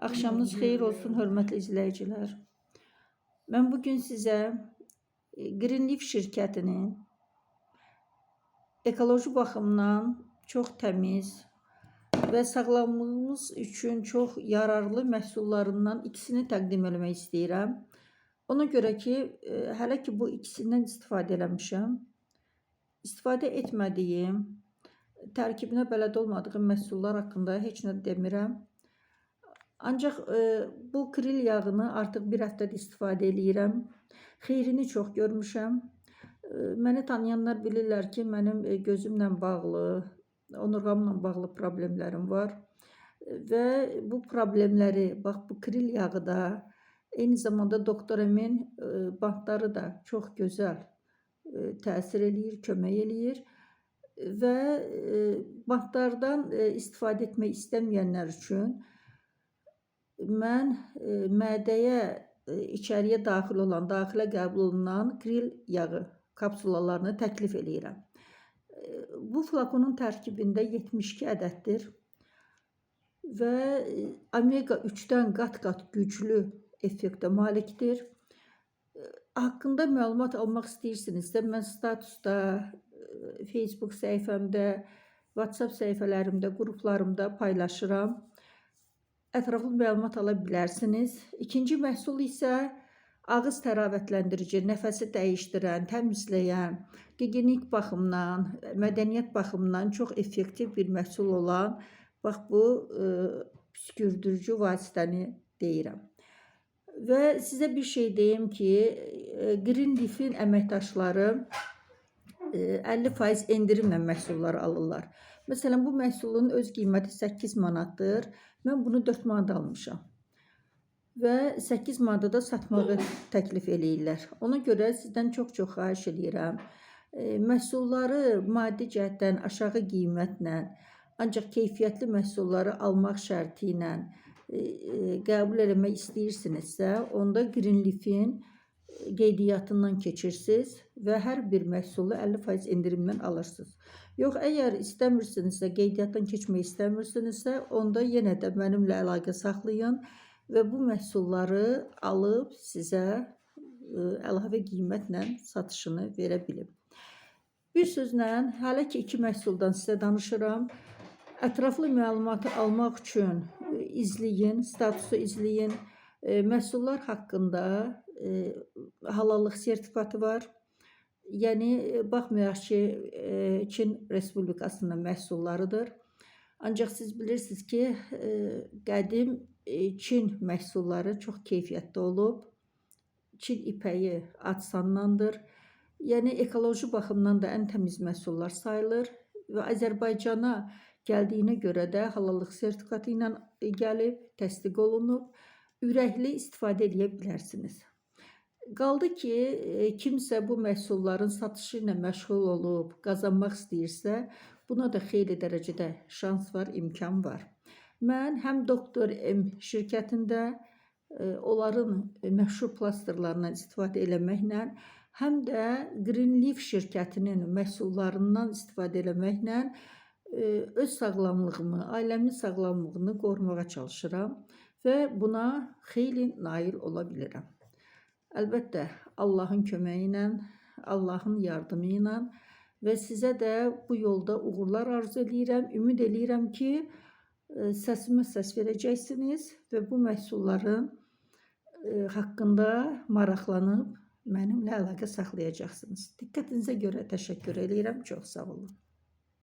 Axşamınız xeyir olsun, hörmətli izləyicilər. Mən bugün sizə Greenleaf şirkətinin ekoloji baxımdan çox təmiz və sağlamlığımız üçün çox yararlı məhsullarından ikisini təqdim etmək istəyirəm. Ona görə ki, hələ ki bu ikisindən istifadə eləmişəm. İstifadə etmədiyim, tərkibinə bələd olmadığım məhsullar haqqında heç nə demirəm. Ancaq bu kril yağını artıq bir həftədir istifadə edirəm. Xeyrini çox görmüşəm. Məni tanıyanlar bilirlər ki, mənim gözümlə bağlı, onurğamla bağlı problemlərim var. Və bu problemləri, bax bu kril yağı da, eyni zamanda Doktor Emin bantları da çox gözəl təsir eləyir, kömək eləyir. Və bantlardan istifadə etmək istəməyənlər üçün mən mədəyə, içəriyə daxil olan, daxilə qəbul olunan kril yağı kapsulalarını təklif edirəm. Bu flakonun tərkibində 72 ədəddir və omega 3-dən qat-qat güclü effektə malikdir. Haqqında məlumat almaq istəyirsinizsə, mən statusda, Facebook səhifəmdə, WhatsApp səhifələrimdə, qruplarımda paylaşıram. Ətraflı məlumat ala bilərsiniz. İkinci məhsul isə ağız təravətləndirici, nəfəsi dəyişdirən, təmizləyən, gigiyenik baxımdan, mədəniyyət baxımından çox effektiv bir məhsul olan, bax bu püskürdürücü vasitəni deyirəm. Və sizə bir şey deyim ki, Greenleaf'in əməkdaşları 50% endirimlə məhsullar alırlar. Məsələn, bu məhsulun öz qiyməti 8 manatdır. Mən bunu 4 manat almışam. Və 8 manata da satmağı təklif eləyirlər. Ona görə sizdən çox-çox xahiş edirəm. Məhsulları maddi cəhətdən aşağı qiymətlə, ancaq keyfiyyətli məhsulları almaq şərti ilə qəbul eləmək istəyirsinizsə, onda Greenleaf'in qeydiyyatından keçirsiniz və hər bir məhsulu 50% endirimdən alırsınız. Yox, əgər istəmirsinizsə, qeydiyyatdan keçmək istəmirsinizsə, onda yenə də mənimlə əlaqə saxlayın və bu məhsulları alıb sizə əlavə qiymətlə satışını verə bilim. Bir sözlə, hələ ki 2 məhsuldan sizə danışıram. Ətraflı məlumatı almaq üçün izləyin, statusu izləyin. Məhsullar haqqında halallıq sertifikatı var. Yəni, baxmayaq ki, Çin Respublikasının məhsullarıdır. Ancaq siz bilirsiniz ki, qədim Çin məhsulları çox keyfiyyətli olub. Çin ipəyi adsandandır. Yəni, ekoloji baxımdan da ən təmiz məhsullar sayılır. Və Azərbaycana gəldiyinə görə də halallıq sertifikatı ilə gəlib, təsdiq olunub. Ürəkli istifadə edə bilərsiniz. Qaldı ki, kimsə bu məhsulların satışı ilə məşğul olub, qazanmaq istəyirsə, buna da xeyli dərəcədə şans var, imkan var. Mən həm Doktor M şirkətində onların məşhur plasterlarından istifadə eləməklə, həm də Greenleaf şirkətinin məhsullarından istifadə eləməklə öz sağlamlığımı, ailəmin sağlamlığını qorumağa çalışıram və buna xeyli nail ola bilirəm. Əlbəttə, Allahın köməyi ilə, Allahın yardımı ilə və sizə də bu yolda uğurlar arzu edirəm. Ümid edirəm ki, səsimə səs verəcəksiniz və bu məhsulların haqqında maraqlanıb mənimlə əlaqə saxlayacaqsınız. Diqqətinizə görə təşəkkür edirəm. Çox sağ olun.